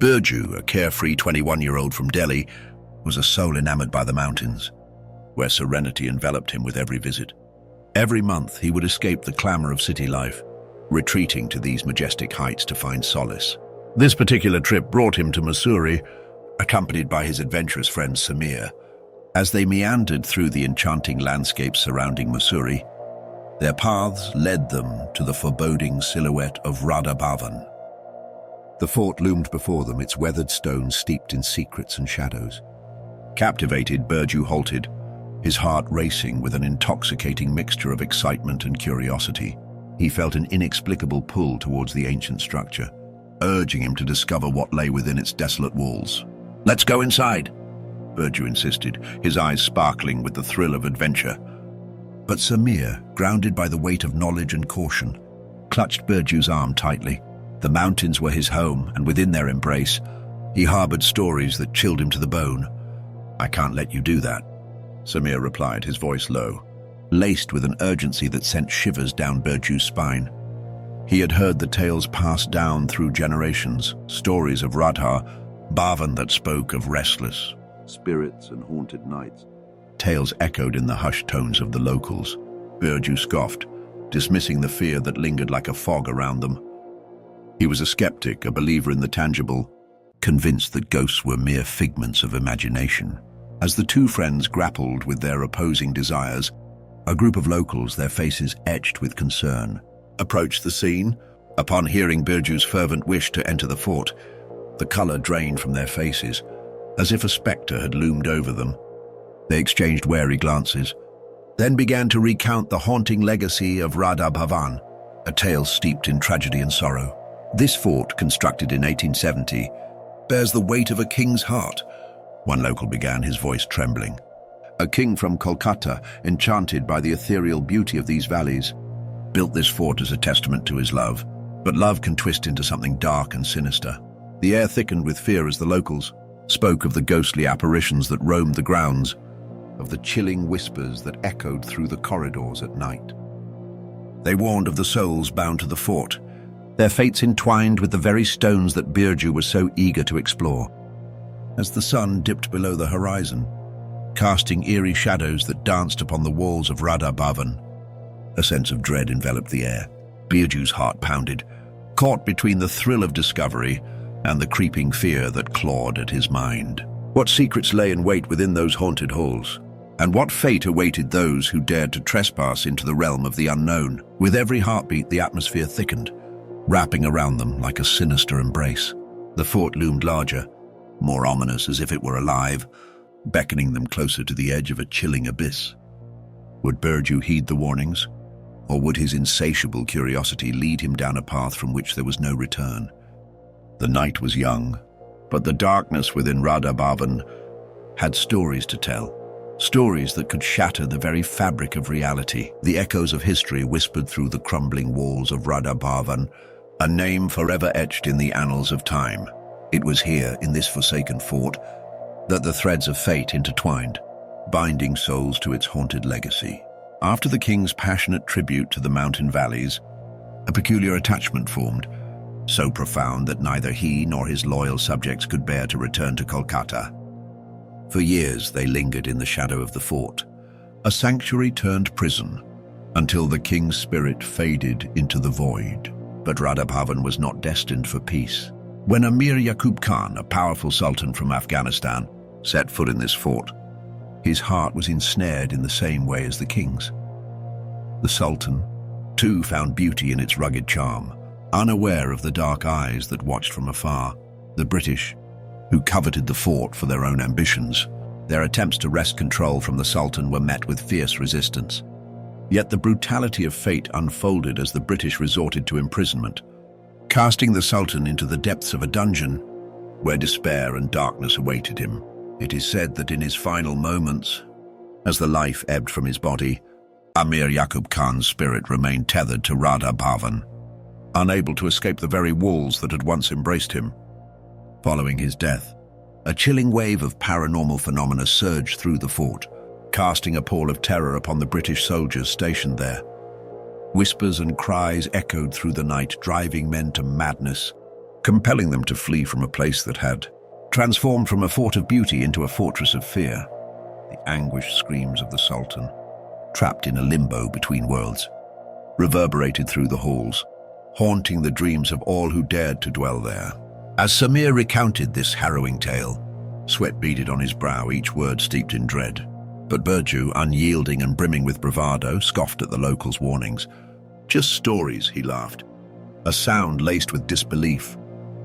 Burju, a carefree 21-year-old from Delhi, was a soul enamored by the mountains, where serenity enveloped him with every visit. Every month he would escape the clamor of city life, retreating to these majestic heights to find solace. This particular trip brought him to Mussoorie, accompanied by his adventurous friend Samir. As they meandered through the enchanting landscapes surrounding Mussoorie, their paths led them to the foreboding silhouette of Radha Bhavan. The fort loomed before them, its weathered stones steeped in secrets and shadows. Captivated, Burju halted, his heart racing with an intoxicating mixture of excitement and curiosity. He felt an inexplicable pull towards the ancient structure, urging him to discover what lay within its desolate walls. "Let's go inside," Burju insisted, his eyes sparkling with the thrill of adventure. But Samir, grounded by the weight of knowledge and caution, clutched Burju's arm tightly. The mountains were his home, and within their embrace, he harbored stories that chilled him to the bone. "I can't let you do that," Samir replied, his voice low, laced with an urgency that sent shivers down Burju's spine. He had heard the tales passed down through generations, stories of Radha Bhavan that spoke of restless spirits and haunted nights. Tales echoed in the hushed tones of the locals. Burju scoffed, dismissing the fear that lingered like a fog around them. He was a skeptic, a believer in the tangible, convinced that ghosts were mere figments of imagination. As the two friends grappled with their opposing desires, a group of locals, their faces etched with concern, approached the scene. Upon hearing Burju's fervent wish to enter the fort, the color drained from their faces, as if a specter had loomed over them. They exchanged wary glances, then began to recount the haunting legacy of Radha Bhavan, a tale steeped in tragedy and sorrow. "This fort, constructed in 1870, bears the weight of a king's heart," one local began, his voice trembling. "A king from Kolkata, enchanted by the ethereal beauty of these valleys, built this fort as a testament to his love. But love can twist into something dark and sinister." The air thickened with fear as the locals spoke of the ghostly apparitions that roamed the grounds, of the chilling whispers that echoed through the corridors at night. They warned of the souls bound to the fort, their fates entwined with the very stones that Burju was so eager to explore. As the sun dipped below the horizon, casting eerie shadows that danced upon the walls of Radha Bhavan, a sense of dread enveloped the air. Burju's heart pounded, caught between the thrill of discovery and the creeping fear that clawed at his mind. What secrets lay in wait within those haunted halls? And what fate awaited those who dared to trespass into the realm of the unknown? With every heartbeat, the atmosphere thickened, wrapping around them like a sinister embrace. The fort loomed larger, more ominous, as if it were alive, beckoning them closer to the edge of a chilling abyss. Would Burju heed the warnings, or would his insatiable curiosity lead him down a path from which there was no return? The night was young, but the darkness within Radha Bhavan had stories to tell. Stories that could shatter the very fabric of reality. The echoes of history whispered through the crumbling walls of Radha Bhavan, a name forever etched in the annals of time. It was here, in this forsaken fort, that the threads of fate intertwined, binding souls to its haunted legacy. After the king's passionate tribute to the mountain valleys, a peculiar attachment formed, so profound that neither he nor his loyal subjects could bear to return to Kolkata. For years they lingered in the shadow of the fort, a sanctuary turned prison, until the king's spirit faded into the void. But Radha Bhavan was not destined for peace. When Amir Yaqub Khan, a powerful sultan from Afghanistan, set foot in this fort, his heart was ensnared in the same way as the king's. The sultan, too, found beauty in its rugged charm, unaware of the dark eyes that watched from afar. The British, who coveted the fort for their own ambitions, their attempts to wrest control from the sultan were met with fierce resistance. Yet the brutality of fate unfolded as the British resorted to imprisonment, casting the sultan into the depths of a dungeon where despair and darkness awaited him. It is said that in his final moments, as the life ebbed from his body, Amir Yaqub Khan's spirit remained tethered to Radha Bhavan, unable to escape the very walls that had once embraced him. Following his death, a chilling wave of paranormal phenomena surged through the fort, casting a pall of terror upon the British soldiers stationed there. Whispers and cries echoed through the night, driving men to madness. compelling them to flee from a place that had transformed from a fort of beauty into a fortress of fear. The anguished screams of the Sultan, trapped in a limbo between worlds, reverberated through the halls, haunting the dreams of all who dared to dwell there. As Samir recounted this harrowing tale, sweat beaded on his brow, each word steeped in dread. But Burju, unyielding and brimming with bravado, scoffed at the locals' warnings. "Just stories," he laughed, a sound laced with disbelief,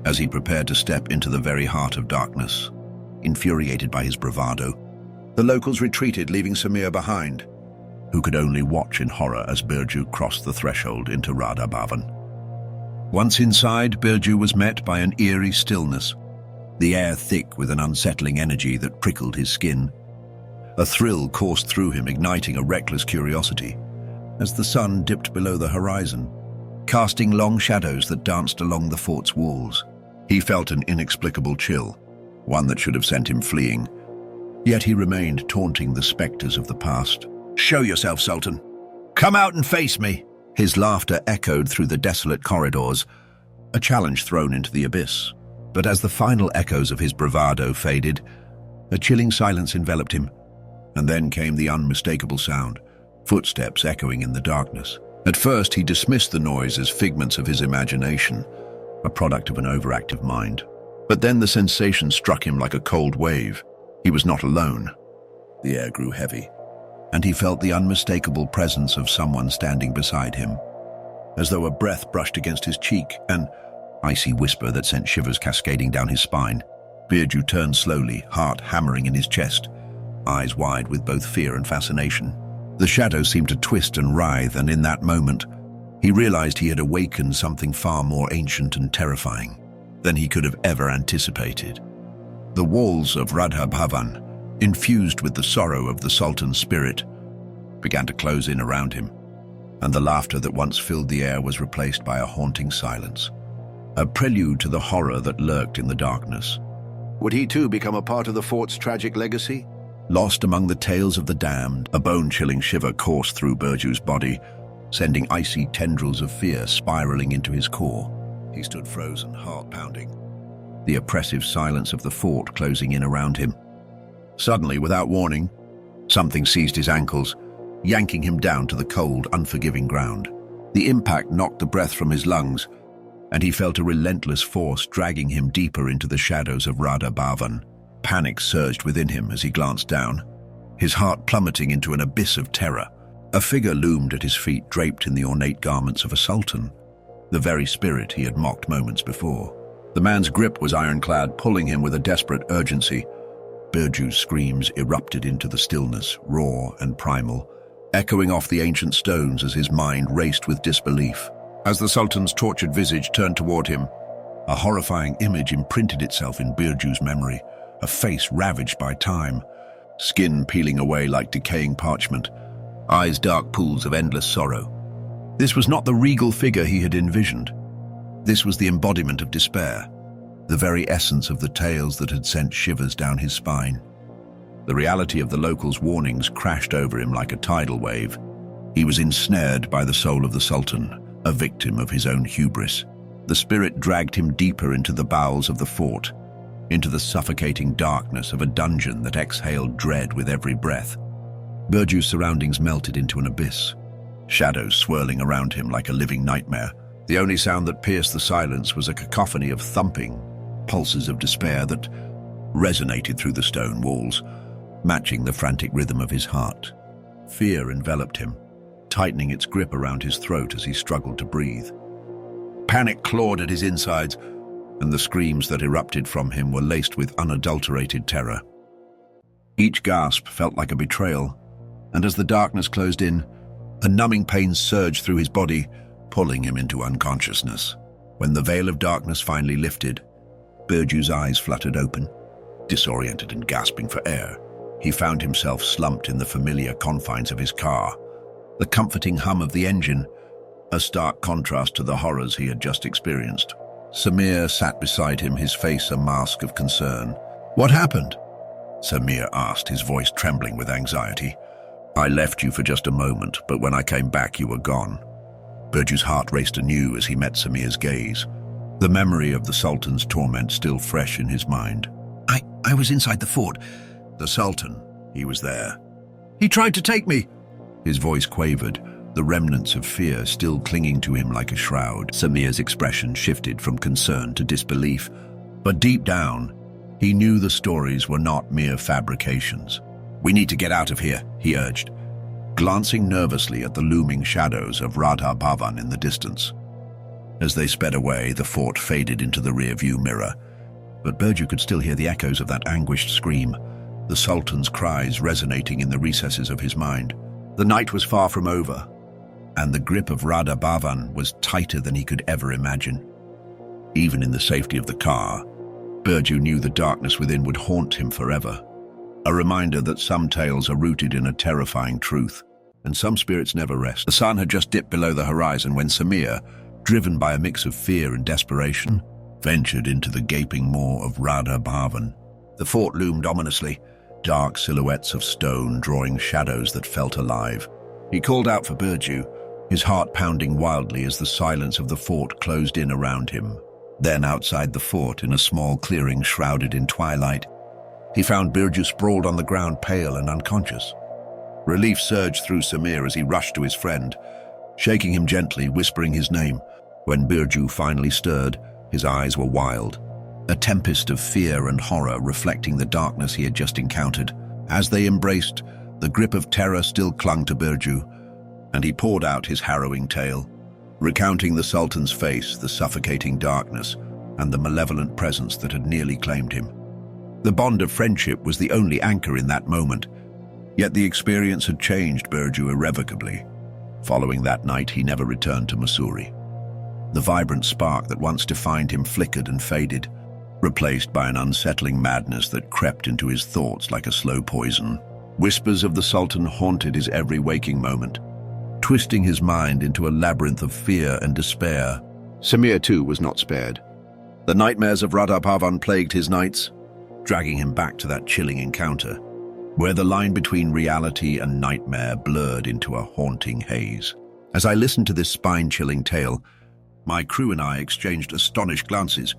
as he prepared to step into the very heart of darkness. Infuriated by his bravado, the locals retreated, leaving Samir behind, who could only watch in horror as Burju crossed the threshold into Radha Bhavan. Once inside, Burju was met by an eerie stillness, the air thick with an unsettling energy that prickled his skin. A thrill coursed through him, igniting a reckless curiosity, as the sun dipped below the horizon, casting long shadows that danced along the fort's walls. He felt an inexplicable chill, one that should have sent him fleeing. Yet he remained, taunting the specters of the past. "Show yourself, Sultan. Come out and face me." His laughter echoed through the desolate corridors, a challenge thrown into the abyss. But as the final echoes of his bravado faded, a chilling silence enveloped him, and then came the unmistakable sound, footsteps echoing in the darkness. At first, he dismissed the noise as figments of his imagination, a product of an overactive mind. But then the sensation struck him like a cold wave. He was not alone. The air grew heavy, and he felt the unmistakable presence of someone standing beside him. As though a breath brushed against his cheek, an icy whisper that sent shivers cascading down his spine. Burju turned slowly, heart hammering in his chest, eyes wide with both fear and fascination. The shadows seemed to twist and writhe, and in that moment, he realized he had awakened something far more ancient and terrifying than he could have ever anticipated. The walls of Radha Bhavan, infused with the sorrow of the Sultan's spirit, began to close in around him, and the laughter that once filled the air was replaced by a haunting silence, a prelude to the horror that lurked in the darkness. Would he too become a part of the fort's tragic legacy? Lost among the tales of the damned, a bone-chilling shiver coursed through Burju's body, sending icy tendrils of fear spiraling into his core. He stood frozen, heart pounding, the oppressive silence of the fort closing in around him. Suddenly, without warning, something seized his ankles, yanking him down to the cold, unforgiving ground. The impact knocked the breath from his lungs, and he felt a relentless force dragging him deeper into the shadows of Radha Bhavan. Panic surged within him as he glanced down, his heart plummeting into an abyss of terror. A figure loomed at his feet, draped in the ornate garments of a sultan, the very spirit he had mocked moments before. The man's grip was ironclad, pulling him with a desperate urgency. Burju's screams erupted into the stillness, raw and primal, echoing off the ancient stones as his mind raced with disbelief. As the sultan's tortured visage turned toward him, a horrifying image imprinted itself in Burju's memory, a face ravaged by time, skin peeling away like decaying parchment, eyes dark pools of endless sorrow. This was not the regal figure he had envisioned. This was the embodiment of despair, the very essence of the tales that had sent shivers down his spine. The reality of the locals' warnings crashed over him like a tidal wave. He was ensnared by the soul of the Sultan, a victim of his own hubris. The spirit dragged him deeper into the bowels of the fort, into the suffocating darkness of a dungeon that exhaled dread with every breath. Burju's surroundings melted into an abyss, shadows swirling around him like a living nightmare. The only sound that pierced the silence was a cacophony of thumping, pulses of despair that resonated through the stone walls, matching the frantic rhythm of his heart. Fear enveloped him, tightening its grip around his throat as he struggled to breathe. Panic clawed at his insides, and the screams that erupted from him were laced with unadulterated terror. Each gasp felt like a betrayal, and as the darkness closed in, a numbing pain surged through his body, pulling him into unconsciousness. When the veil of darkness finally lifted, Burju's eyes fluttered open. Disoriented and gasping for air, he found himself slumped in the familiar confines of his car, the comforting hum of the engine, a stark contrast to the horrors he had just experienced. Samir sat beside him, his face a mask of concern. "What happened?" Samir asked, his voice trembling with anxiety. "I left you for just a moment, but when I came back you were gone." Burju's heart raced anew as he met Samir's gaze. the memory of the Sultan's torment still fresh in his mind. I was inside the fort. The Sultan, he was there. He tried to take me. His voice quavered, the remnants of fear still clinging to him like a shroud. Samir's expression shifted from concern to disbelief, but deep down, he knew the stories were not mere fabrications. We need to get out of here, he urged, glancing nervously at the looming shadows of Radha Bhavan in the distance. As they sped away, the fort faded into the rear-view mirror, but Burju could still hear the echoes of that anguished scream, the Sultan's cries resonating in the recesses of his mind. The night was far from over, and the grip of Radha Bhavan was tighter than he could ever imagine. Even in the safety of the car, Burju knew the darkness within would haunt him forever, a reminder that some tales are rooted in a terrifying truth, and some spirits never rest. The sun had just dipped below the horizon when Samir, driven by a mix of fear and desperation, ventured into the gaping maw of Radha Bhavan. The fort loomed ominously, dark silhouettes of stone drawing shadows that felt alive. He called out for Burju, his heart pounding wildly as the silence of the fort closed in around him. Then outside the fort, in a small clearing shrouded in twilight, he found Burju sprawled on the ground, pale and unconscious. Relief surged through Samir as he rushed to his friend, shaking him gently, whispering his name. When Burju finally stirred, his eyes were wild, a tempest of fear and horror reflecting the darkness he had just encountered. As they embraced, the grip of terror still clung to Burju, and he poured out his harrowing tale, recounting the Sultan's face, the suffocating darkness, and the malevolent presence that had nearly claimed him. The bond of friendship was the only anchor in that moment, yet the experience had changed Burju irrevocably. Following that night, he never returned to Mussoorie. The vibrant spark that once defined him flickered and faded, replaced by an unsettling madness that crept into his thoughts like a slow poison. Whispers of the Sultan haunted his every waking moment, twisting his mind into a labyrinth of fear and despair. Samir, too, was not spared. The nightmares of Radha Bhavan plagued his nights, dragging him back to that chilling encounter, where the line between reality and nightmare blurred into a haunting haze. As I listened to this spine-chilling tale, my crew and I exchanged astonished glances,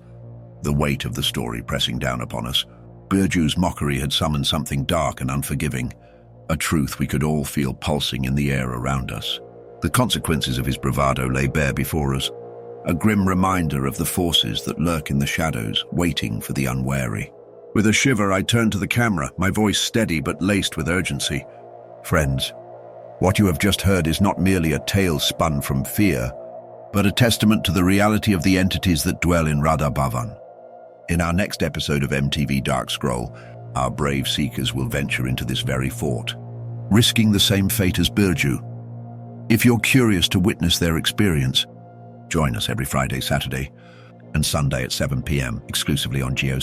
the weight of the story pressing down upon us. Burju's mockery had summoned something dark and unforgiving, a truth we could all feel pulsing in the air around us. The consequences of his bravado lay bare before us, a grim reminder of the forces that lurk in the shadows, waiting for the unwary. With a shiver, I turned to the camera, my voice steady but laced with urgency. Friends, what you have just heard is not merely a tale spun from fear, but a testament to the reality of the entities that dwell in Radha Bhavan. In our next episode of MTV Dark Scroll, our brave seekers will venture into this very fort, risking the same fate as Burju. If you're curious to witness their experience, join us every Friday, Saturday, and Sunday at 7 p.m. exclusively on GeoCinema.